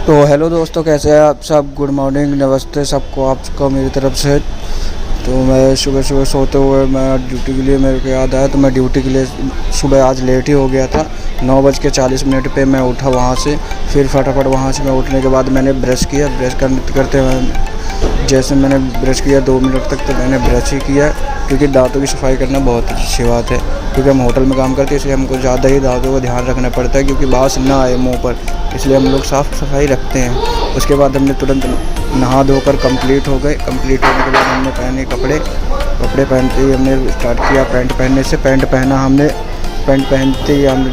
तो हेलो दोस्तों, कैसे हैं आप सब। गुड मॉर्निंग, नमस्ते सबको, आपको मेरी तरफ से। तो मैं सुबह सुबह सोते हुए मैं ड्यूटी के लिए, मेरे को याद आया तो मैं ड्यूटी के लिए सुबह आज लेट ही हो गया था। 9:40 पे मैं उठा वहाँ से। फिर फटाफट वहाँ से मैं उठने के बाद मैंने ब्रश किया। ब्रश करते हुए जैसे मैंने ब्रश किया 2 मिनट तक तो मैंने ब्रश ही किया, क्योंकि दांतों की सफाई करना बहुत अच्छी बात है। क्योंकि हम होटल में काम करते हैं, इसलिए हमको ज़्यादा ही दांतों का ध्यान रखना पड़ता है, क्योंकि बांस ना आए मुंह पर, इसलिए हम लोग साफ़ सफाई रखते हैं। उसके बाद हमने तुरंत नहा धोकर कंप्लीट हो गए। कंप्लीट होने के बाद हमने पहने कपड़े पहनते ही हमने स्टार्ट किया पैंट पहनने से। पैंट पहना हमने। पैंट पहनते ही हम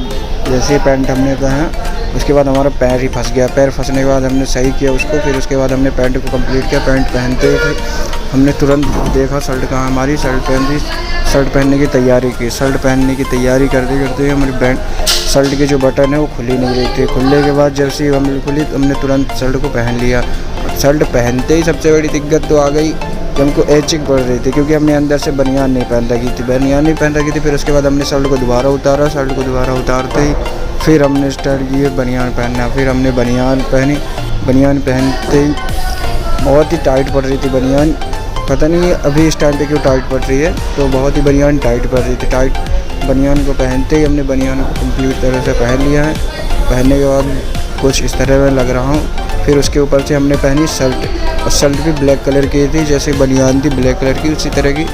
जैसे पैंट हमने पहना, उसके बाद हमारा पैर ही फंस गया। पैर फंसने के बाद हमने सही किया उसको। फिर उसके बाद हमने पैंट को कंप्लीट किया। पैंट पहनते ही हमने तुरंत देखा शर्ट कहाँ हमारी। शर्ट पहनने की तैयारी की। शर्ट पहनने की तैयारी करते करते हमारी शर्ट की जो बटन है वो खुली नहीं रही थी। खुलने के बाद जब से हमने खुली तो हमने तुरंत शर्ट को पहन लिया। शर्ट पहनते ही सबसे बड़ी दिक्कत तो आ गई कि हमको एचिंग पड़ रही थी, क्योंकि हमने अंदर से बनियान नहीं पहन रखी थी। फिर उसके बाद हमने शर्ट को दोबारा उतारा। शर्ट को दोबारा उतारते ही फिर हमने स्टार्ट किए बनियान पहनना। फिर हमने बनियान पहनी। बनियान पहनते ही बहुत ही टाइट पड़ रही थी बनियान। पता नहीं अभी इस टाइम पे क्यों टाइट पड़ रही है, तो बहुत ही बनियान टाइट पड़ रही थी। टाइट बनियान को पहनते ही हमने बनियान को कंप्लीट तरह से पहन लिया है। पहनने के बाद कुछ इस तरह मैं लग रहा हूँ। फिर उसके ऊपर से हमने पहनी शर्ट, और शर्ट भी ब्लैक कलर की थी, जैसे बनियान थी ब्लैक कलर की, उसी तरह की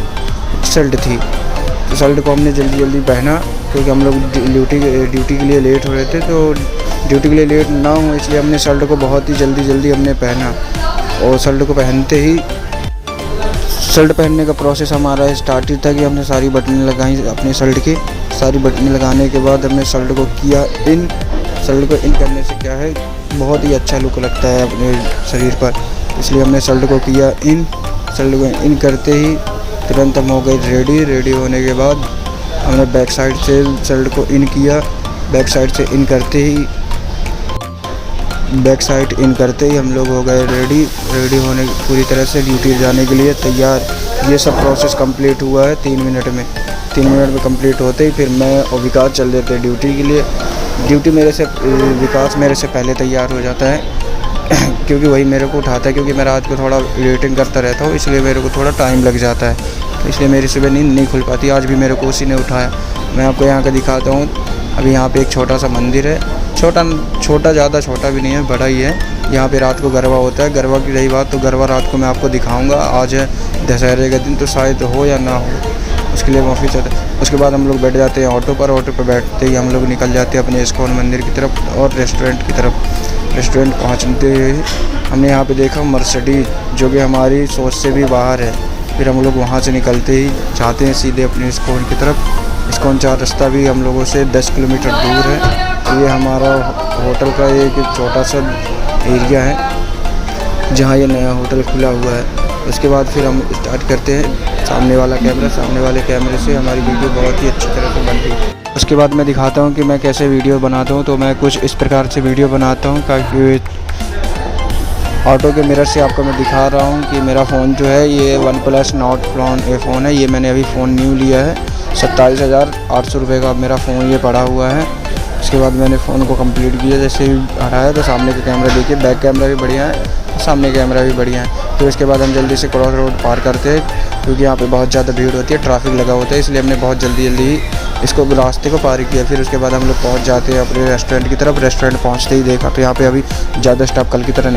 शर्ट थी। तो शर्ट को हमने जल्दी जल्दी पहना, क्योंकि हम लोग ड्यूटी के लिए लेट हो रहे थे। तो ड्यूटी के लिए लेट ना हो इसलिए हमने शर्ट को बहुत ही जल्दी हमने पहना। और शर्ट को पहनते ही शर्ट पहनने का प्रोसेस हमारा स्टार्ट ही था कि हमने सारी बटनें लगाई अपने शर्ट की। सारी बटनें लगाने के बाद हमने शर्ट को किया इन। शर्ट को इन करने से क्या है, बहुत ही अच्छा लुक लगता है अपने शरीर पर, इसलिए हमने शर्ट को किया इन। शर्ट को इन करते ही तुरंत हम हो गए रेडी। रेडी होने के बाद हमने बैक साइड से शर्ट को इन किया। बैक साइड से इन करते ही हम लोग हो गए रेडी। रेडी होने पूरी तरह से ड्यूटी जाने के लिए तैयार। ये सब प्रोसेस कंप्लीट हुआ है 3 मिनट में। 3 मिनट में कंप्लीट होते ही फिर मैं और विकास चल देते हैं ड्यूटी के लिए। विकास मेरे से पहले तैयार हो जाता है क्योंकि वही मेरे को उठाता है, क्योंकि मैं रात को थोड़ा वेटिंग करता रहता हूँ, इसलिए मेरे को थोड़ा टाइम लग जाता है। तो इसलिए मेरी सुबह नींद नहीं खुल पाती। आज भी मेरे को उसी ने उठाया। मैं आपको यहाँ का दिखाता हूँ। अभी यहाँ पे एक छोटा सा मंदिर है। छोटा ज़्यादा छोटा भी नहीं है, बड़ा ही है। यहाँ पे रात को गरबा होता है। गरबा की रही बात, तो गरबा रात को मैं आपको दिखाऊँगा। आज है दशहरे का दिन, तो शायद हो या ना हो, उसके लिए माफ़ी चाहते हैं। उसके बाद हम लोग बैठ जाते हैं ऑटो पर। ऑटो पर बैठते ही हम लोग निकल जाते हैं अपने इस्कॉन मंदिर की तरफ और रेस्टोरेंट की तरफ। रेस्टोरेंट पहुँचते हमने यहाँ पे देखा मर्सिडीज, जो कि हमारी सोच से भी बाहर है। फिर हम लोग वहाँ से निकलते ही जाते हैं सीधे अपने इस्कॉन की तरफ। इस्कॉन 4 रास्ता भी हम लोगों से 10 किलोमीटर दूर है। ये हमारा होटल का एक छोटा सा एरिया है जहाँ ये नया होटल खुला हुआ है। उसके बाद फिर हम स्टार्ट करते हैं सामने वाले कैमरे से हमारी वीडियो बहुत ही अच्छी तरह से बनती है। उसके बाद मैं दिखाता हूँ कि मैं कैसे वीडियो बनाता हूँ। तो मैं कुछ इस प्रकार से वीडियो बनाता हूँ, ताकि ऑटो के मिरर से आपको मैं दिखा रहा हूँ कि मेरा फ़ोन जो है ये OnePlus Nord फ़ोन है। ये मैंने अभी फ़ोन न्यू लिया है। 27,800 रुपये का मेरा फ़ोन ये पड़ा हुआ है। उसके बाद मैंने फ़ोन को कंप्लीट किया। जैसे ही हटाया तो सामने का कैमरा देखिए, बैक कैमरा भी बढ़िया है, सामने कैमरा भी बढ़िया है। तो इसके बाद हम जल्दी से क्रॉस रोड पार करते हैं, क्योंकि यहाँ पे बहुत ज़्यादा भीड़ होती है, ट्रैफिक लगा होता है, इसलिए हमने बहुत जल्दी इसको रास्ते को पार किया। फिर उसके बाद हम लोग पहुँच जाते हैं अपने रेस्टोरेंट की तरफ। रेस्टोरेंट पहुँचते ही देखा तो यहाँ पे अभी ज़्यादा स्टाफ कल की तरह नहीं है।